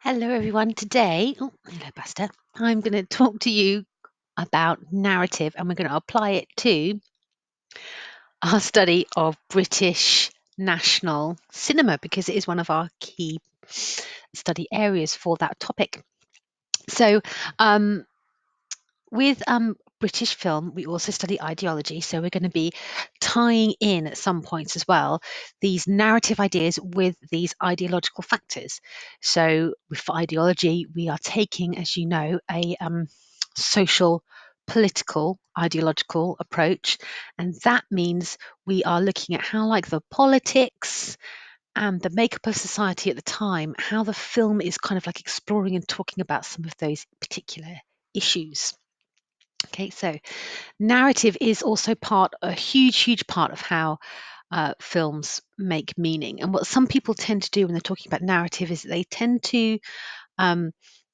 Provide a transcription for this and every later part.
Hello, everyone. Today, hello, Buster. I'm going to talk to you about narrative and we're going to apply it to our study of British national cinema because it is one of our key study areas for that topic. So, with British film, we also study ideology. So, we're going to be tying in at some points as well these narrative ideas with these ideological factors. So, with ideology, we are taking, as you know, a social, political, ideological approach. And that means we are looking at how, like, the politics and the makeup of society at the time, how the film is kind of like exploring and talking about some of those particular issues. Okay, so narrative is also a huge part of how films make meaning. And what some people tend to do when they're talking about narrative is they tend to um,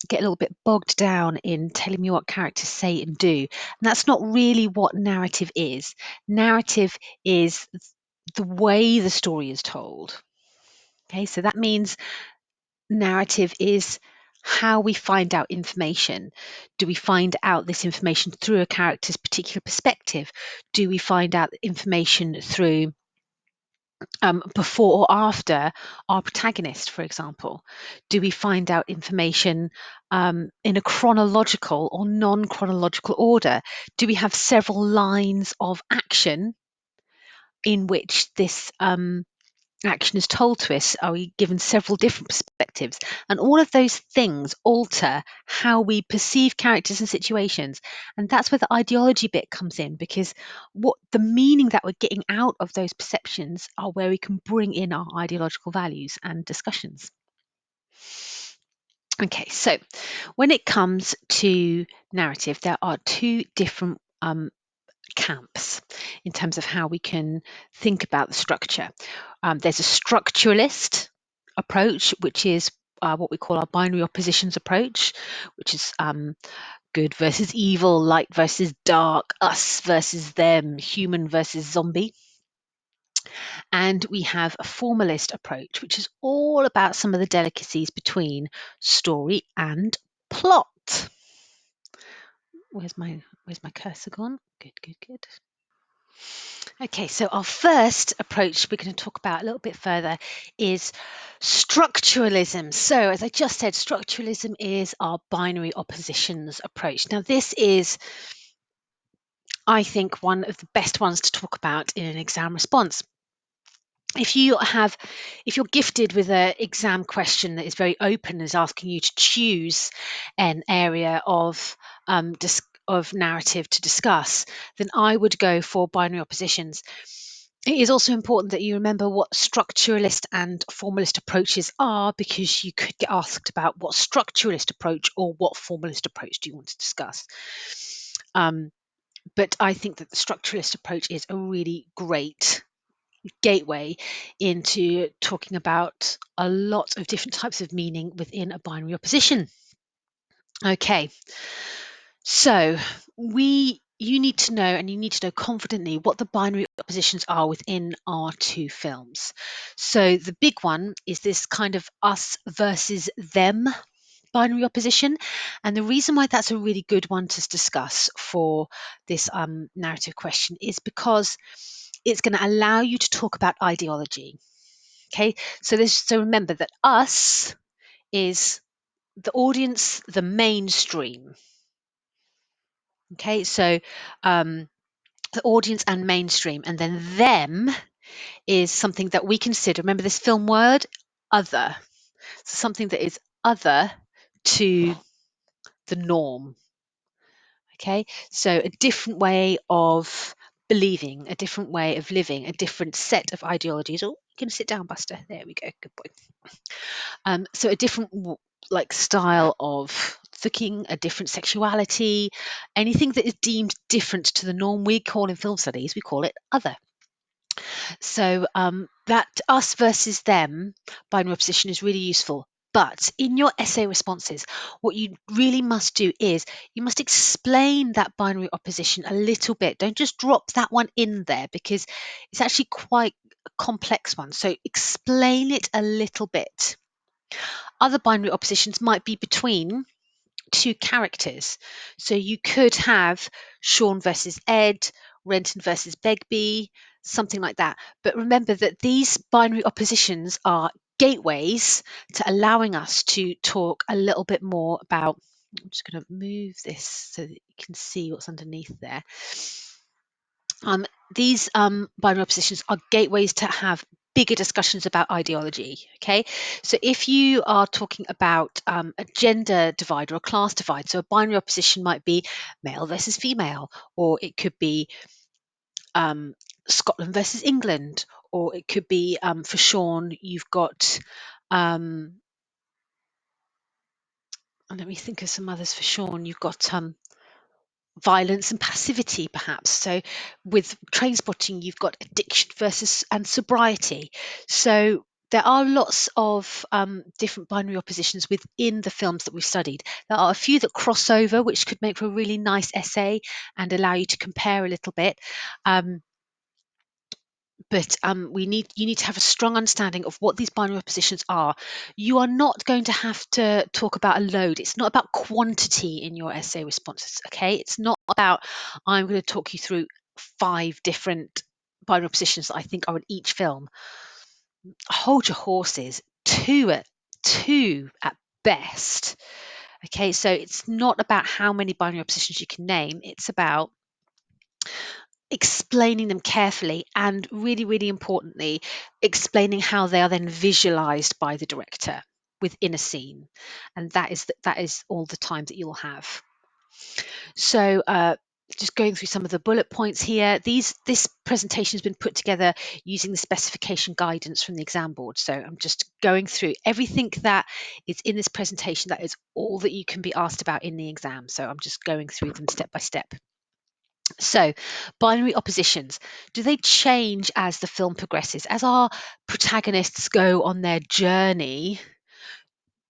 get a little bit bogged down in telling me what characters say and do. And that's not really what narrative is. Narrative is the way the story is told. Okay, so that means narrative is how we find out information. Do we find out this information through a character's particular perspective? Do we find out information through before or after our protagonist, for example? Do we find out information in a chronological or non chronological order? Do we have several lines of action in which this action is told to us? Are we given several different perspectives? And all of those things alter how we perceive characters and situations. And that's where the ideology bit comes in, because what the meaning that we're getting out of those perceptions are where we can bring in our ideological values and discussions. Okay, so when it comes to narrative, there are two different camps in terms of how we can think about the structure. There's a structuralist approach, which is what we call our binary oppositions approach, which is good versus evil, light versus dark, us versus them, human versus zombie. And we have a formalist approach, which is all about some of the delicacies between story and plot. Where's my cursor gone? Good. Okay, so our first approach we're going to talk about a little bit further is structuralism. So, as I just said, structuralism is our binary oppositions approach. Now, this is, I think, one of the best ones to talk about in an exam response. If you're gifted with an exam question that is very open and is asking you to choose an area of narrative to discuss, then I would go for binary oppositions. It is also important that you remember what structuralist and formalist approaches are, because you could get asked about what structuralist approach or what formalist approach do you want to discuss. But I think that the structuralist approach is a really great gateway into talking about a lot of different types of meaning within a binary opposition. Okay, so you need to know, and you need to know confidently, what the binary oppositions are within our two films. So the big one is this kind of us versus them binary opposition. And the reason why that's a really good one to discuss for this narrative question is because it's going to allow you to talk about ideology. Okay, so remember that us is the audience, the mainstream. Okay, so the audience and mainstream, and then them is something that we consider. Remember this film word, other. So something that is other to the norm. Okay, so a different way of believing, a different way of living, a different set of ideologies. Oh, you can sit down, Buster. There we go. Good boy. So a different like style of thinking, a different sexuality, anything that is deemed different to the norm. We call in film studies, we call it other. So that us versus them binary opposition is really useful. But in your essay responses, what you really must do is you must explain that binary opposition a little bit. Don't just drop that one in there, because it's actually quite a complex one. So explain it a little bit. Other binary oppositions might be between two characters. So you could have Sean versus Ed, Renton versus Begbie, something like that. But remember that these binary oppositions are gateways to allowing us to talk a little bit more about. I'm just going to move this so that you can see what's underneath there. These binary oppositions are gateways to have bigger discussions about ideology. Okay, so if you are talking about a gender divide or a class divide, so a binary opposition might be male versus female, or it could be Scotland versus England, or it could be for Sean, you've got. Let me think of some others for Sean. You've got violence and passivity, perhaps. So with train spotting, you've got addiction versus and sobriety. So there are lots of different binary oppositions within the films that we've studied. There are a few that cross over, which could make for a really nice essay and allow you to compare a little bit. But you need to have a strong understanding of what these binary oppositions are. You are not going to have to talk about a load. It's not about quantity in your essay responses. Okay, it's not about I'm going to talk you through 5 different binary oppositions that I think are in each film. Hold your horses. Two at best. Okay, so it's not about how many binary oppositions you can name. It's about explaining them carefully and really, really importantly, explaining how they are then visualized by the director within a scene. And that is all the time that you'll have. So just going through some of the bullet points here, this presentation has been put together using the specification guidance from the exam board. So I'm just going through everything that is in this presentation. That is all that you can be asked about in the exam. So I'm just going through them step by step. So, binary oppositions, do they change as the film progresses? As our protagonists go on their journey,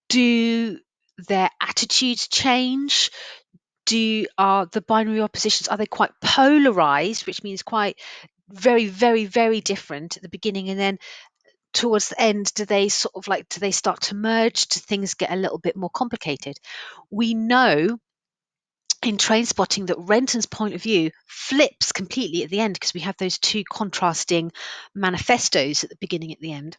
do their attitudes change? Are the binary oppositions, are they quite polarized, which means quite very, very, very different at the beginning, and then towards the end, do they start to merge? Do things get a little bit more complicated? We know in train spotting that Renton's point of view flips completely at the end because we have those two contrasting manifestos at the beginning at the end.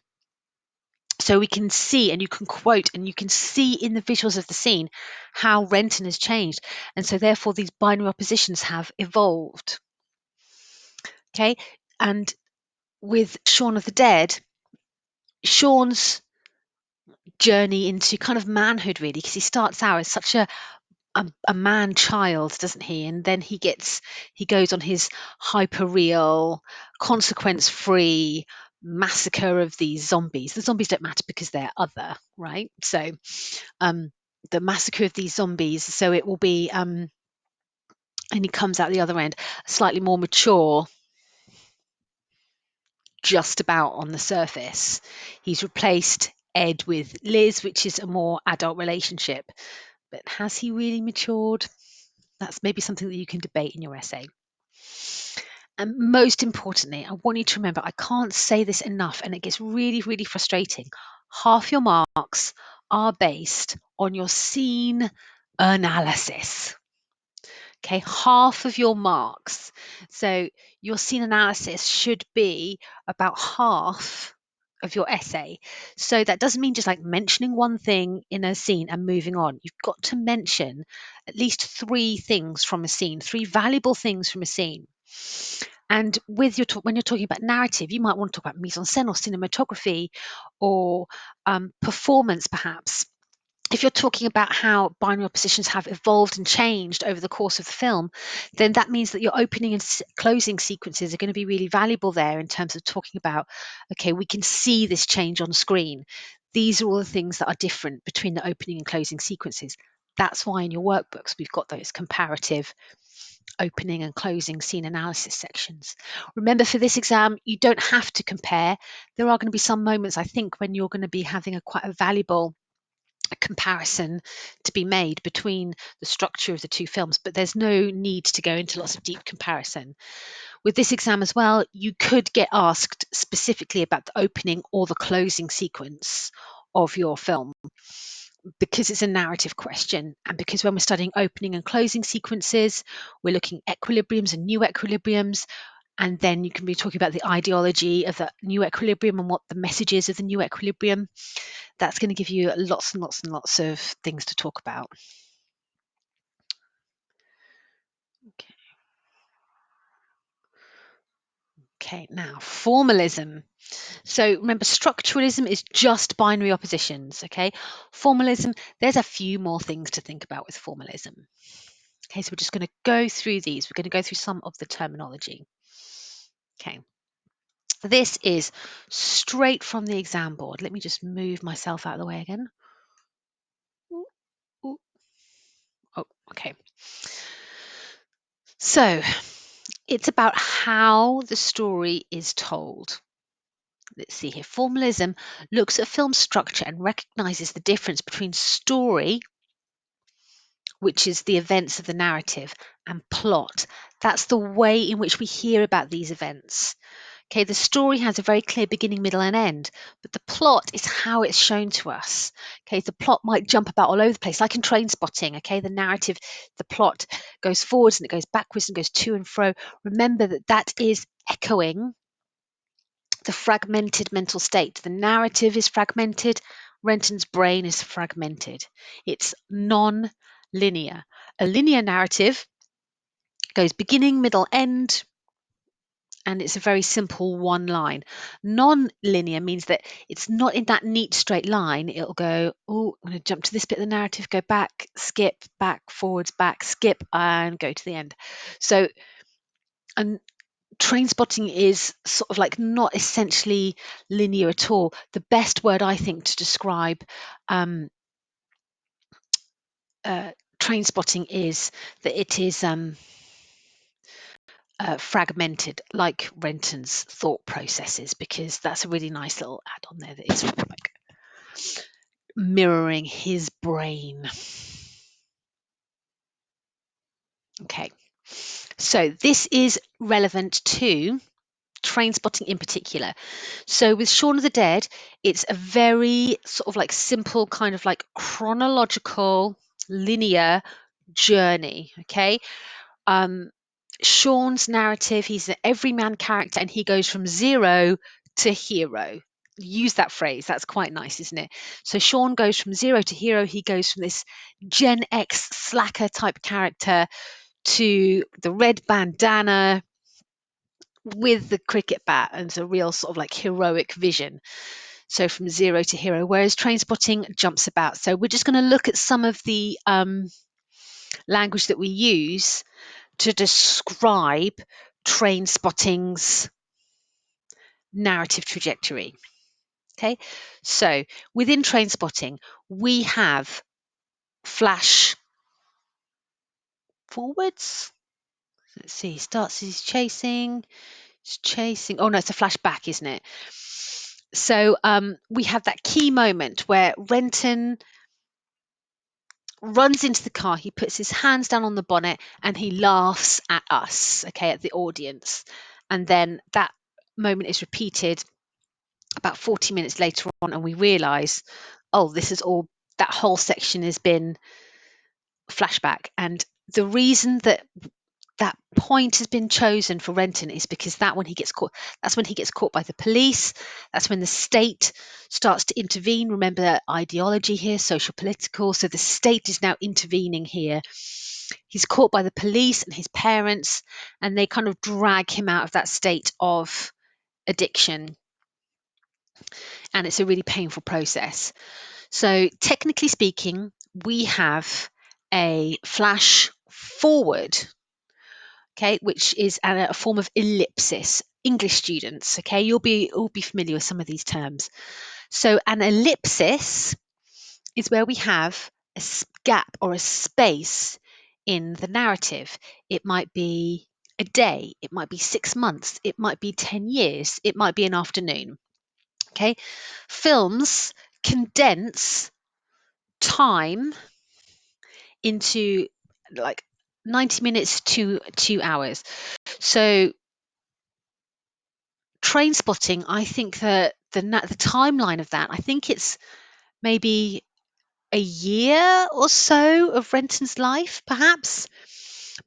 So we can see and you can quote and you can see in the visuals of the scene how Renton has changed. And so therefore these binary oppositions have evolved. Okay. And with Shaun of the Dead, Sean's journey into kind of manhood really, because he starts out as such a man child, doesn't he? And then he goes on his hyper real, consequence free massacre of these zombies. The zombies don't matter because they're other, right? So the massacre of these zombies. So it will be and he comes out the other end slightly more mature, just about on the surface. He's replaced Ed with Liz, which is a more adult relationship. But has he really matured? That's maybe something that you can debate in your essay. And most importantly, I want you to remember, I can't say this enough, and it gets really, really frustrating. Half your marks are based on your scene analysis. Okay, half of your marks. So your scene analysis should be about half of your essay. So that doesn't mean just like mentioning one thing in a scene and moving on. You've got to mention at least 3 things from a scene, 3 valuable things from a scene. And with when you're talking about narrative, you might want to talk about mise en scène or cinematography or performance, perhaps. If you're talking about how binary oppositions have evolved and changed over the course of the film, then that means that your opening and closing sequences are going to be really valuable there in terms of talking about, okay, we can see this change on screen. These are all the things that are different between the opening and closing sequences. That's why in your workbooks we've got those comparative opening and closing scene analysis sections. Remember, for this exam, you don't have to compare. There are going to be some moments, I think, when you're going to be having quite a valuable comparison to be made between the structure of the 2 films, but there's no need to go into lots of deep comparison. With this exam as well, you could get asked specifically about the opening or the closing sequence of your film, because it's a narrative question, and because when we're studying opening and closing sequences, we're looking at equilibriums and new equilibriums, and then you can be talking about the ideology of the new equilibrium and what the message is of the new equilibrium. That's going to give you lots and lots and lots of things to talk about. Okay, now formalism. So remember, structuralism is just binary oppositions. Okay, formalism, there's a few more things to think about with formalism. Okay, so we're just going to go through these. We're going to go through some of the terminology. Okay, this is straight from the exam board. Let me just move myself out of the way again. Ooh, ooh. Oh, okay. So it's about how the story is told. Let's see here. Formalism looks at film structure and recognizes the difference between story, which is the events of the narrative, and plot. That's the way in which we hear about these events. Okay, the story has a very clear beginning, middle, and end, but the plot is how it's shown to us. Okay, the plot might jump about all over the place, like in Train Spotting. Okay, the narrative, the plot goes forwards and it goes backwards and goes to and fro. Remember that that is echoing the fragmented mental state. The narrative is fragmented. Renton's brain is fragmented. It's non-linear. A linear narrative goes beginning, middle, end, and it's a very simple one line. Non-linear means that it's not in that neat straight line. It'll go, oh, I'm going to jump to this bit of the narrative, go back, skip, back, forwards, back, skip, and go to the end. So, and Train Spotting is sort of like not essentially linear at all. The best word I think to describe Train Spotting is that it is fragmented, like Renton's thought processes, because that's a really nice little add on there that is sort of like mirroring his brain. Okay, so this is relevant to Train Spotting in particular. So with Shaun of the Dead, it's a very sort of like simple kind of like chronological linear journey. Okay, Sean's narrative, he's an everyman character and he goes from zero to hero. Use that phrase. That's quite nice, isn't it? So Sean goes from zero to hero. He goes from this Gen X slacker type character to the red bandana with the cricket bat, and it's a real sort of like heroic vision. So from zero to hero, whereas Train Spotting jumps about. So we're just going to look at some of the language that we use to describe Train Spotting's narrative trajectory. Okay, so within Train Spotting, we have flash forwards. Let's see, he starts, he's chasing. Oh no, it's a flashback, isn't it? So we have that key moment where Renton runs into the car, he puts his hands down on the bonnet and he laughs at us, okay, at the audience. And then that moment is repeated about 40 minutes later on, and we realize, oh, this is all, that whole section has been flashback. And the reason that that point has been chosen for Renton is because that's when he gets caught by the police. That's when the state starts to intervene. Remember ideology here, social political. So the state is now intervening here. He's caught by the police and his parents, and they kind of drag him out of that state of addiction. And it's a really painful process. So technically speaking, we have a flash forward, okay, which is a form of ellipsis. English students, okay, you'll be familiar with some of these terms. So an ellipsis is where we have a gap or a space in the narrative. It might be a day, it might be 6 months, it might be 10 years, it might be an afternoon. Okay, films condense time into like 90 minutes to 2 hours. So Train Spotting, I think that the timeline of that, I think it's maybe a year or so of Renton's life, perhaps,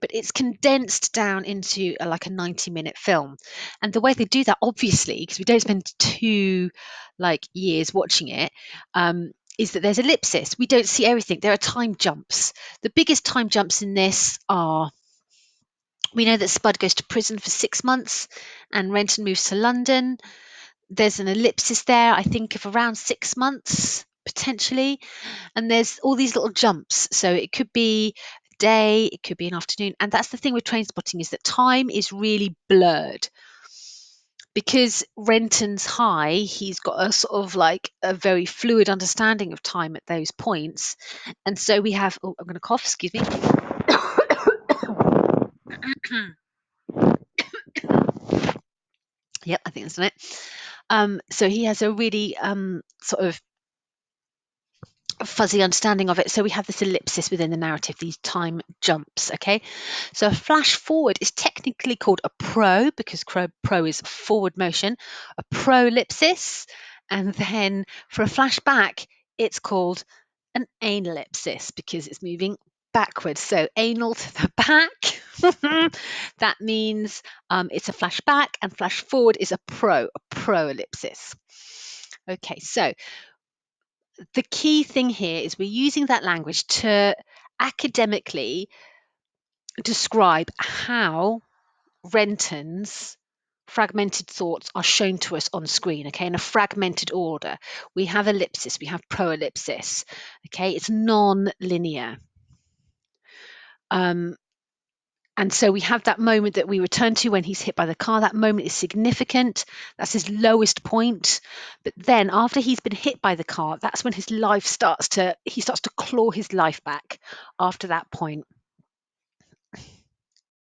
but it's condensed down into like a 90-minute film. And the way they do that, obviously, because we don't spend 2 years watching it, is that there's ellipsis. We don't see everything. There are time jumps. The biggest time jumps in this are, we know that Spud goes to prison for 6 months and Renton moves to London. There's an ellipsis there, I think, of around 6 months potentially. And there's all these little jumps. So it could be a day, it could be an afternoon. And that's the thing with train spotting, is that time is really blurred. Because Renton's high, he's got a sort of like a very fluid understanding of time at those points. And so we have, oh, I'm going to cough, excuse me. Yep, I think that's it. So he has a really sort of fuzzy understanding of it. So we have this ellipsis within the narrative, these time jumps. Okay, so a flash forward is technically called a pro, because pro is forward motion, a prolipsis, and then for a flashback, it's called an analipsis because it's moving backwards. So anal to the back. That means it's a flashback, and flash forward is a prolipsis. Okay, so the key thing here is we're using that language to academically describe how Renton's fragmented thoughts are shown to us on screen, okay, in a fragmented order. We have ellipsis, we have proellipsis, okay, it's non-linear. And so we have that moment that we return to when he's hit by the car. That moment is significant. That's his lowest point. But then after he's been hit by the car, that's when his life he starts to claw his life back after that point.